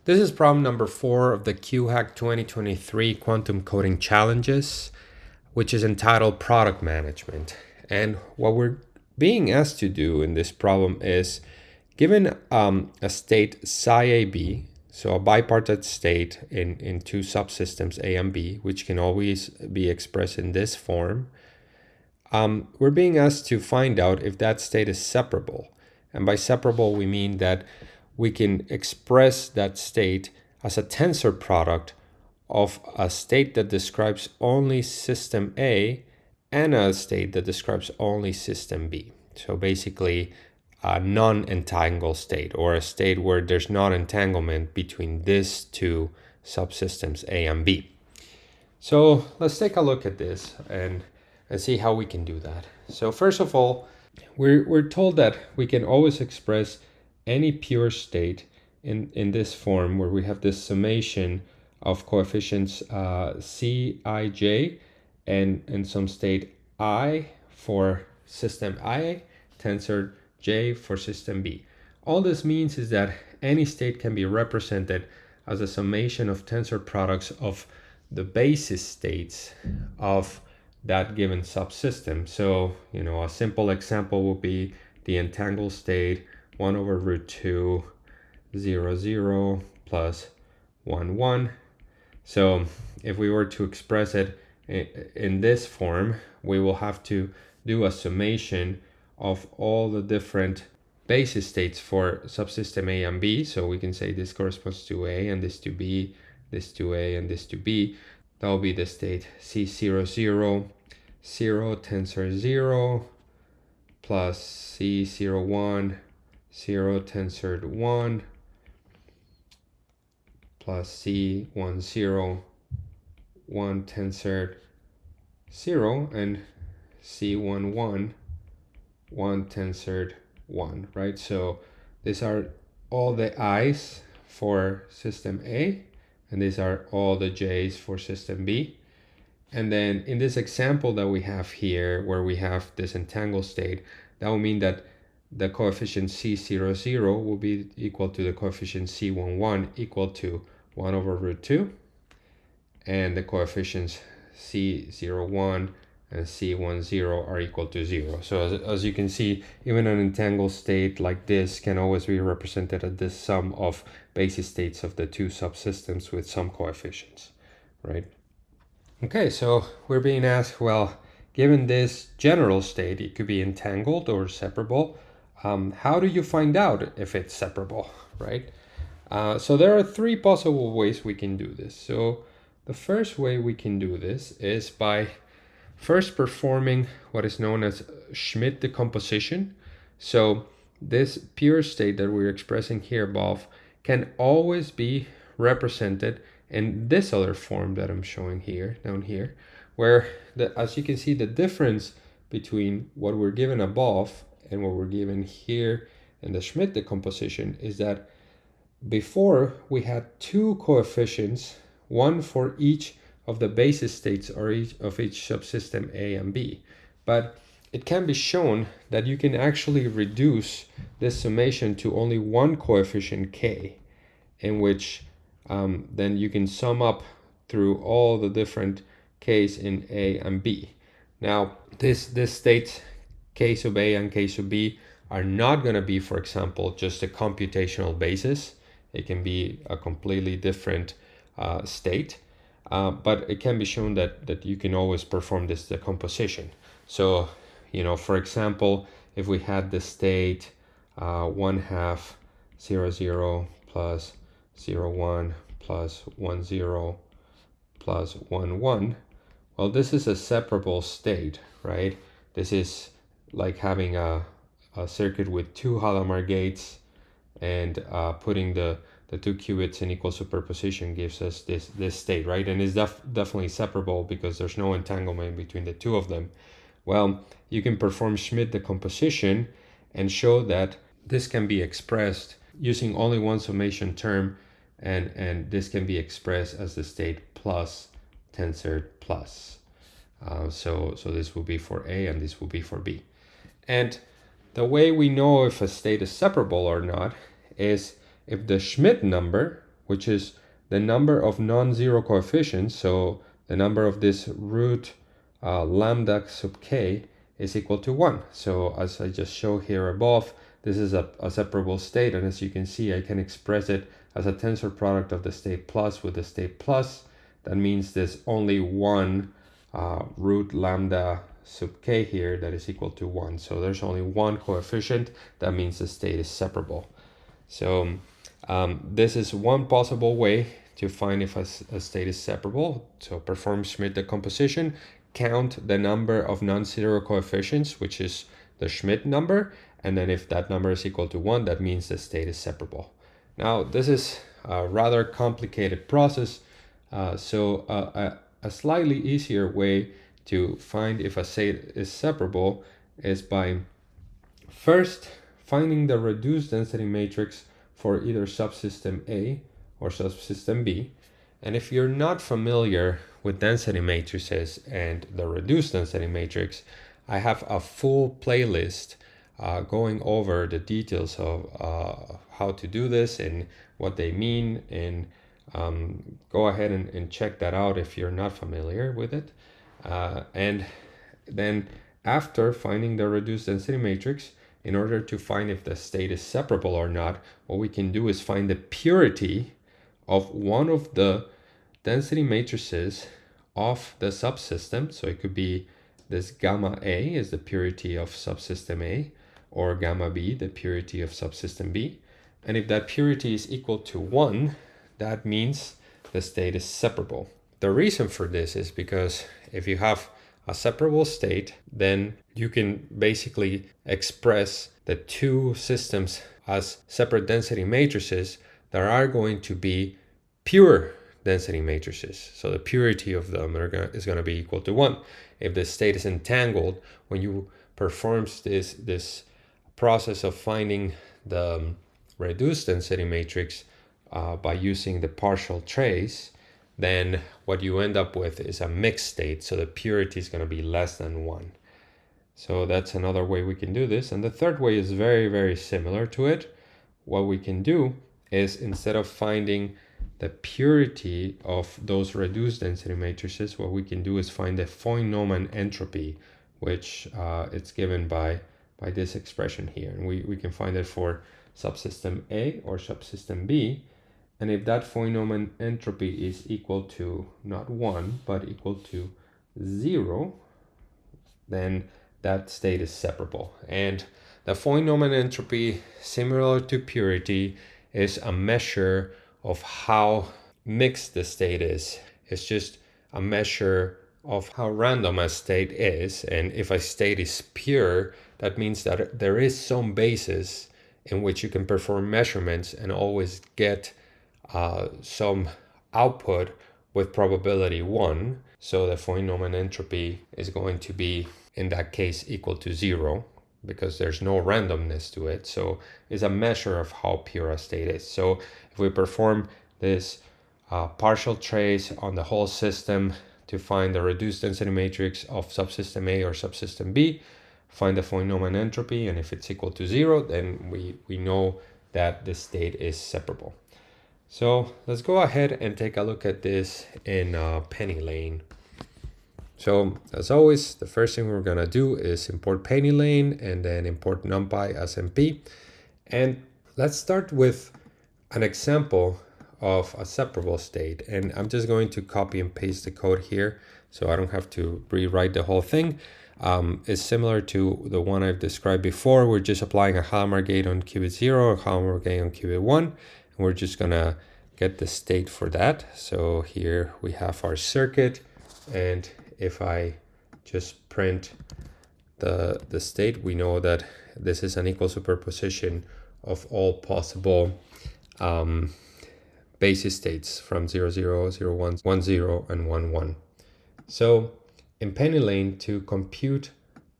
This is problem number 4 of the QHack 2023 Quantum Coding Challenges, which is entitled Product Management. And what we're being asked to do in this problem is, given a state psi AB, so a bipartite state in two subsystems A and B, which can always be expressed in this form, we're being asked to find out if that state is separable. And by separable, we mean that we can express that state as a tensor product of a state that describes only system A and a state that describes only system B. So basically a non-entangled state, or a state where there's not entanglement between these two subsystems A and B. So let's take a look at this and see how we can do that. So first of all, we're told that we can always express any pure state in this form where we have this summation of coefficients Cij and some state I for system I, tensor J for system B. All this means is that any state can be represented as a summation of tensor products of the basis states of that given subsystem. So, a simple example would be the entangled state 1 over root 2, 0, 0, plus 1, 1. So if we were to express it in this form, we will have to do a summation of all the different basis states for subsystem A and B. So we can say this corresponds to A, and this to B, this to A, and this to B. That will be the state C0, 0, 0, tensor 0, plus C0, 1, 0, tensor 1, plus C1, 0, 1, tensor 0, and C1, 1, 1, tensor 1, right? So these are all the I's for system A, and these are all the J's for system B. And then in this example that we have here, where we have this entangled state, that will mean that the coefficient C0, 0 will be equal to the coefficient C1, 1 equal to 1 over root 2. And the coefficients C0, 1 and C1, 0 are equal to 0. So as you can see, even an entangled state like this can always be represented as this sum of basis states of the two subsystems with some coefficients, right? Okay, so we're being asked, well, given this general state, it could be entangled or separable. How do you find out if it's separable, right? So there are three possible ways we can do this. So the first way we can do this is by first performing what is known as Schmidt decomposition. So this pure state that we're expressing here above can always be represented in this other form that I'm showing here, down here, where as you can see, the difference between what we're given above and what we're given here in the Schmidt decomposition is that before we had two coefficients, one for each of the basis states or each subsystem A and B. But it can be shown that you can actually reduce this summation to only one coefficient K, in which then you can sum up through all the different K's in A and B. Now, this state K sub A and K sub B are not going to be, for example, just a computational basis. It can be a completely different state, but it can be shown that you can always perform this decomposition. So, for example, if we had the state 1/2 0, 0 plus 0, 1 plus 1, 0 plus 1, 1, well, this is a separable state, right? This is like having a circuit with two Hadamard gates, and putting the two qubits in equal superposition gives us this state, right? And it's definitely separable because there's no entanglement between the two of them. Well, you can perform Schmidt decomposition and show that this can be expressed using only one summation term, and this can be expressed as the state plus tensor plus. So this will be for A and this will be for B. And the way we know if a state is separable or not is if the Schmidt number which is the number of non-zero coefficients. So the number of this root lambda sub k is equal to 1. So as I just showed here above, this is a separable state, and as you can see, I can express it as a tensor product of the state plus with the state plus. That means there's only one root lambda sub k here that is equal to 1. So there's only one coefficient. That means the state is separable. So this is one possible way to find if a state is separable. So perform Schmidt decomposition, count the number of non-zero coefficients, which is the Schmidt number, and then if that number is equal to 1, that means the state is separable. Now, this is a rather complicated process, so a slightly easier way to find if a state is separable is by first finding the reduced density matrix for either subsystem A or subsystem B. And if you're not familiar with density matrices and the reduced density matrix, I have a full playlist going over the details of how to do this and what they mean, and go ahead and check that out if you're not familiar with it. And then after finding the reduced density matrix, in order to find if the state is separable or not, what we can do is find the purity of one of the density matrices of the subsystem. So it could be this gamma A is the purity of subsystem A, or gamma B, the purity of subsystem B. And if that purity is equal to 1, that means the state is separable. The reason for this is because if you have a separable state, then you can basically express the two systems as separate density matrices that are going to be pure density matrices. So the purity of them is going to be equal to 1. If the state is entangled, when you perform this process of finding the reduced density matrix by using the partial trace, then what you end up with is a mixed state. So the purity is going to be less than 1. So that's another way we can do this. And the third way is very, very similar to it. What we can do is, instead of finding the purity of those reduced density matrices, what we can do is find the Neumann entropy, which it's given by this expression here. And we can find it for subsystem A or subsystem B. And if that Neumann entropy is equal to not 1, but equal to 0, then that state is separable. And the Neumann entropy, similar to purity, is a measure of how mixed the state is. It's just a measure of how random a state is. And if a state is pure, that means that there is some basis in which you can perform measurements and always get some output with probability 1. So the Neumann entropy is going to be, in that case, equal to 0, because there's no randomness to it. So it's a measure of how pure a state is. So if we perform this partial trace on the whole system to find the reduced density matrix of subsystem A or subsystem B, find the Neumann entropy, and if it's equal to 0, then we know that the state is separable. So let's go ahead and take a look at this in pennylane. So as always, the first thing we're gonna do is import pennylane and then import numpy as MP. And let's start with an example of a separable state. And I'm just going to copy and paste the code here so I don't have to rewrite the whole thing. It's similar to the one I've described before. We're just applying a Halmar gate on qubit 0, a Halmar gate on qubit 1, and we're just gonna get the state for that. So here we have our circuit, and if I just print the state, we know that this is an equal superposition of all possible basis states from 0, 0, 0, 1, 1, 0, and 1, 1. So in pennylane, to compute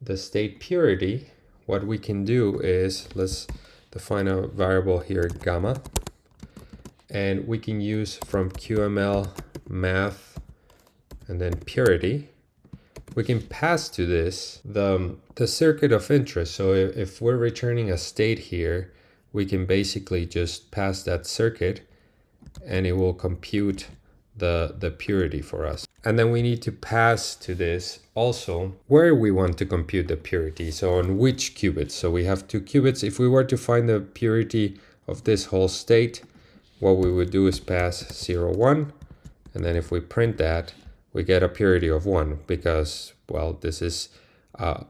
the state purity, what we can do is, let's define a variable here, gamma, and we can use from QML math and then purity. We can pass to this the circuit of interest. So if we're returning a state here, we can basically just pass that circuit, and it will compute the purity for us. And then we need to pass to this also where we want to compute the purity. So on which qubits. So we have 2 qubits. If we were to find the purity of this whole state, what we would do is pass 0, 1. And then if we print that, we get a purity of 1 because, well, this is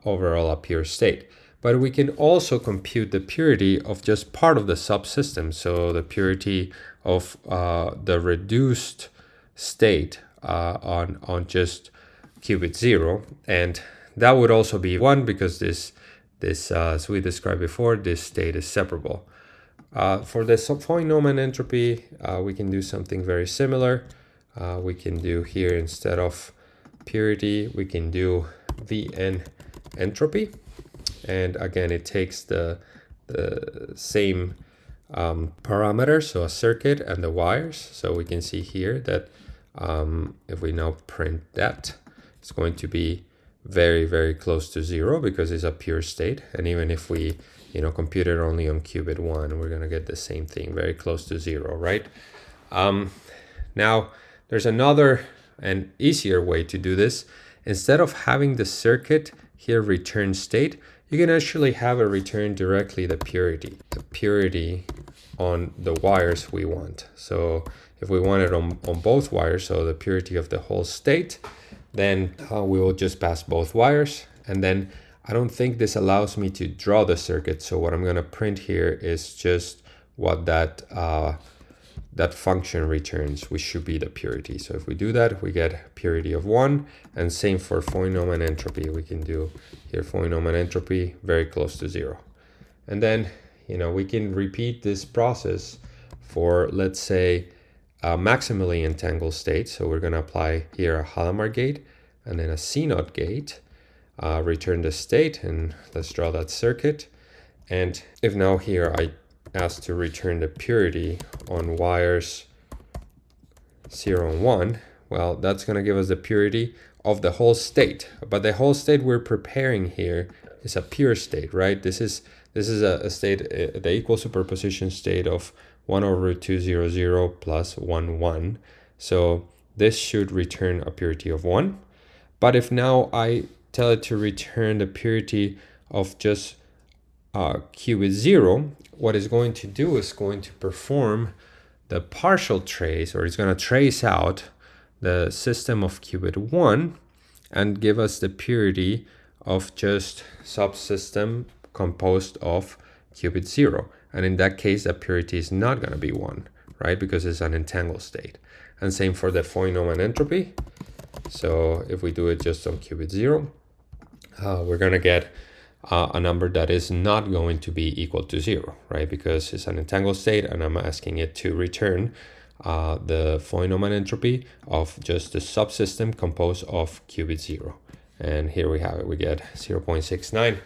overall a pure state. But we can also compute the purity of just part of the subsystem. So the purity of the reduced state on just qubit 0. And that would also be 1 because this as we described before, this state is separable. For the Neumann entropy, we can do something very similar. We can do here, instead of purity, we can do Vn entropy. And again, it takes the same parameters, so a circuit and the wires. So we can see here that if we now print that, it's going to be very, very close to 0 because it's a pure state. And even if we compute it only on qubit 1, we're going to get the same thing, very close to 0, right? Now, there's another and easier way to do this. Instead of having the circuit here return state, you can actually have it return directly the purity on the wires we want. So if we want it on both wires, so the purity of the whole state, then we will just pass both wires. And then I don't think this allows me to draw the circuit. So what I'm going to print here is just what that function returns, which should be the purity. So if we do that, we get purity of 1. And same for Neumann entropy. We can do here Neumann entropy very close to 0. And then, we can repeat this process for, let's say, a maximally entangled state. So we're going to apply here a Hadamard gate and then a CNOT gate, return the state, and let's draw that circuit. And if now here I asked to return the purity on wires 0 and 1, well, that's going to give us the purity of the whole state. But the whole state we're preparing here is a pure state, right? This is a state, the equal superposition state of 1 over root 2, 0, 0 plus 1, 1. So this should return a purity of 1. But if now I tell it to return the purity of just qubit 0, what it's going to do is going to perform the partial trace, or it's going to trace out the system of qubit 1 and give us the purity of just subsystem composed of qubit 0. And in that case, the purity is not going to be 1, right? Because it's an entangled state. And same for the Neumann entropy. So if we do it just on qubit 0, we're going to get a number that is not going to be equal to 0, right? Because it's an entangled state, and I'm asking it to return the Neumann entropy of just the subsystem composed of qubit 0. And here we have it. We get 0.69,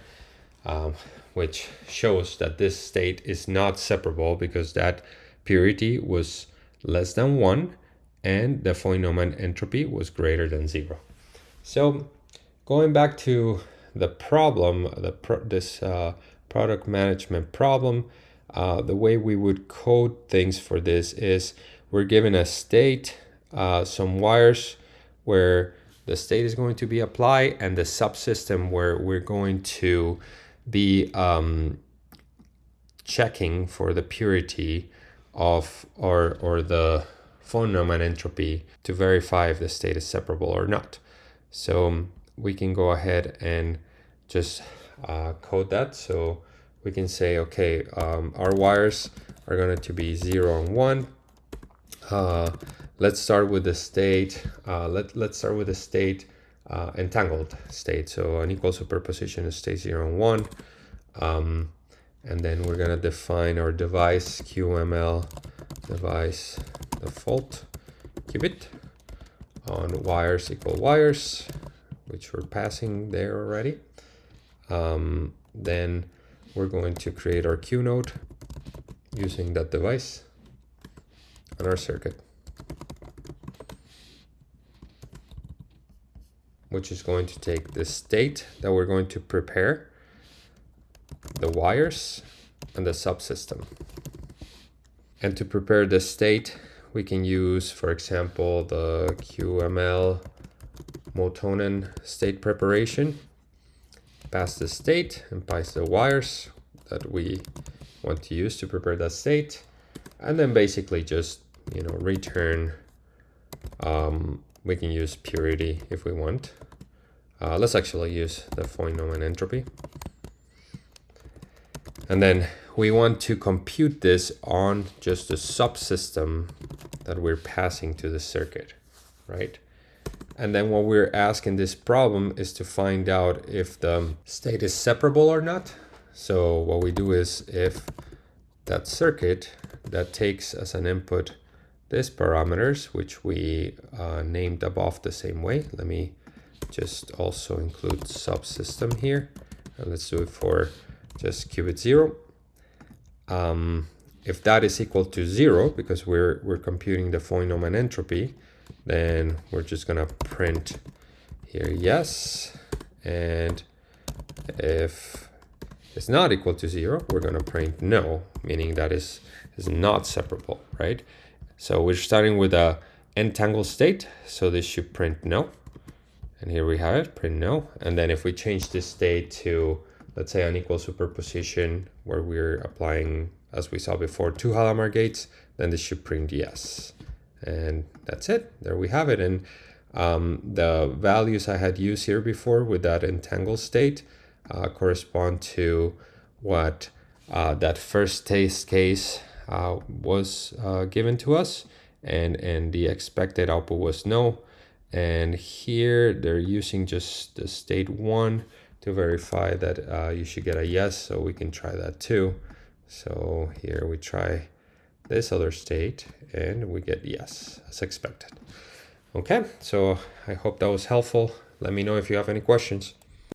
which shows that this state is not separable because that purity was less than 1 and the Neumann entropy was greater than 0. So going back to the problem, this product management problem, the way we would code things for this is we're given a state, some wires where the state is going to be applied, and the subsystem where we're going to be checking for the purity of or the Neumann entropy to verify if the state is separable or not. So we can go ahead and just code that. So we can say, okay, our wires are going to be 0 and 1. Let's start with the state. Let's start with the state entangled state. So an equal superposition of state 0 and 1. And then we're going to define our device QML device default qubit on wires equal wires, which we're passing there already. Then we're going to create our Q node using that device on our circuit, which is going to take the state that we're going to prepare, the wires, and the subsystem. And to prepare the state, we can use, for example, the QML Motonen state preparation. Pass the state and pass the wires that we want to use to prepare that state, and then basically just return. We can use purity if we want. Let's actually use the Neumann entropy. And then we want to compute this on just the subsystem that we're passing to the circuit, right? And then what we're asking this problem is to find out if the state is separable or not. So what we do is, if that circuit that takes as an input these parameters, which we named above the same way. Let me just also include subsystem here. And let's do it for just qubit 0. If that is equal to 0, because we're computing the Neumann entropy, then we're just gonna print here yes. And if it's not equal to 0, we're gonna print no, meaning that is not separable, right? So we're starting with a entangled state, so this should print no. And here we have it, print no. And then if we change this state to, let's say, unequal superposition, where we're applying, as we saw before, 2 Hadamard gates, then this should print yes. And that's it, there we have it. And the values I had used here before with that entangled state correspond to what that first test case was given to us, and the expected output was no. And here they're using just the state 1 to verify that you should get a yes, so we can try that too. So here we try this other state and we get yes, as expected. Okay, so I hope that was helpful. Let me know if you have any questions.